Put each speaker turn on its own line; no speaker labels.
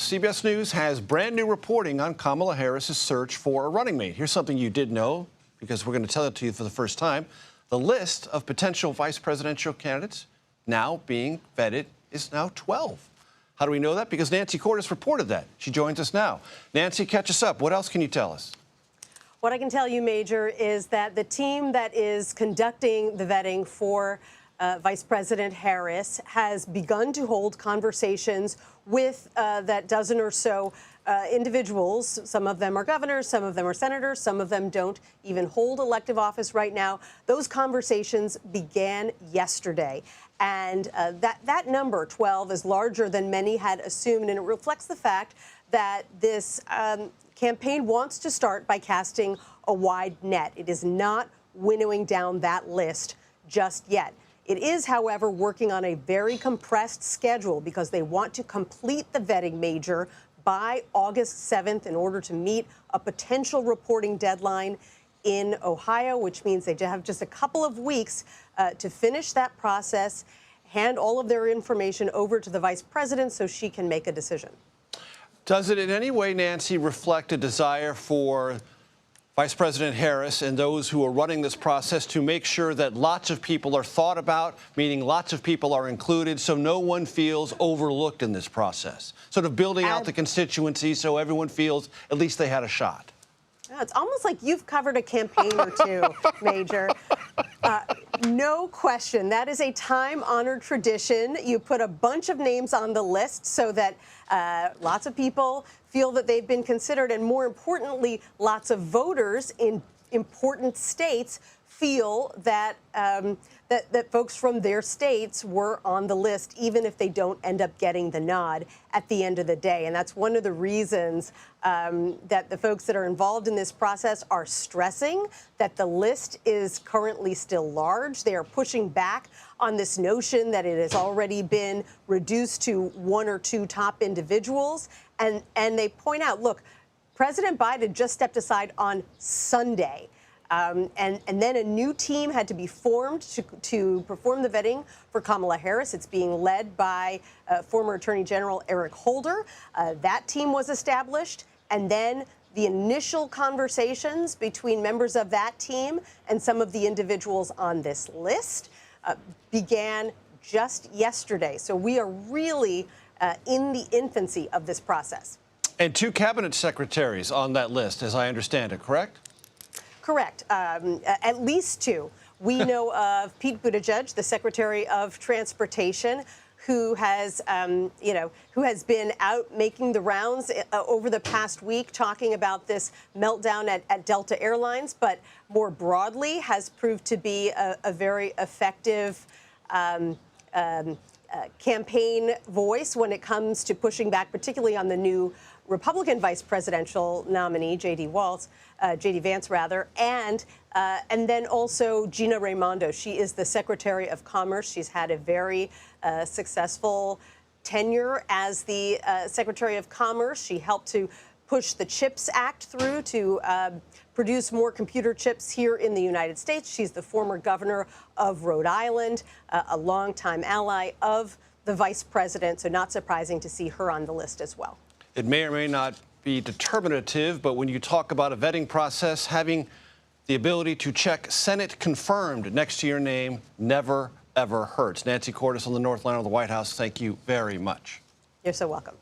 CBS News has brand new reporting on Kamala Harris's search for a running mate. Here's something you did know, because we're going to tell it to you for the first time. The list of potential vice presidential candidates now being vetted is now 12. How do we know that? Because Nancy Cordes reported that. She joins us now. Nancy, catch us up. What else can you tell us?
What I can tell you, Major, is that the team that is conducting the vetting for Vice President Harris has begun to hold conversations with that dozen or so individuals. Some of them are governors, some of them are senators, some of them don't even hold elective office right now. Those conversations began yesterday. And that number, 12, is larger than many had assumed, and it reflects the fact that this campaign wants to start by casting a wide net. It is not winnowing down that list just yet. It is, however, working on a very compressed schedule because they want to complete the vetting, Major, by August 7th in order to meet a potential reporting deadline in Ohio, which means they have just a couple of weeks to finish that process, hand all of their information over to the vice president so she can make a decision.
Does it in any way, Nancy, reflect a desire for Vice President Harris and those who are running this process to make sure that lots of people are thought about, meaning lots of people are included, so no one feels overlooked in this process? Sort of building out the constituency so everyone feels at least they had a shot.
It's almost like you've covered a campaign or two, Major. No question. That is a time-honored tradition. You put a bunch of names on the list so that lots of people feel that they've been considered, and more importantly, lots of voters in important states feel that that folks from their states were on the list, even if they don't end up getting the nod at the end of the day. And that's one of the reasons that the folks that are involved in this process are stressing that the list is currently still large. They are pushing back on this notion that it has already been reduced to one or two top individuals. And they point out, look, President Biden just stepped aside on Sunday. And then a new team had to be formed to perform the vetting for Kamala Harris. It's being led by former Attorney General Eric Holder. That team was established. And then the initial conversations between members of that team and some of the individuals on this list began just yesterday. So we are really in the infancy of this process.
And two cabinet secretaries on that list, as I understand it, correct?
Correct. At least two. We know of Pete Buttigieg, the Secretary of Transportation, who has, who has been out making the rounds over the past week, talking about this meltdown at Delta Airlines, but more broadly has proved to be a very effective campaign voice when it comes to pushing back, particularly on the new Republican vice presidential nominee, J.D. Vance, rather, and then also Gina Raimondo. She is the Secretary of Commerce. She's had a very successful tenure as the Secretary of Commerce. She helped to push the CHIPS Act through to produce more computer chips here in the United States. She's the former governor of Rhode Island, a longtime ally of the vice president, so not surprising to see her on the list as well.
It may or may not be determinative, but when you talk about a vetting process, having the ability to check Senate confirmed next to your name never, ever hurts. Nancy Cordes on the North Line of the White House, thank you very much.
You're so welcome.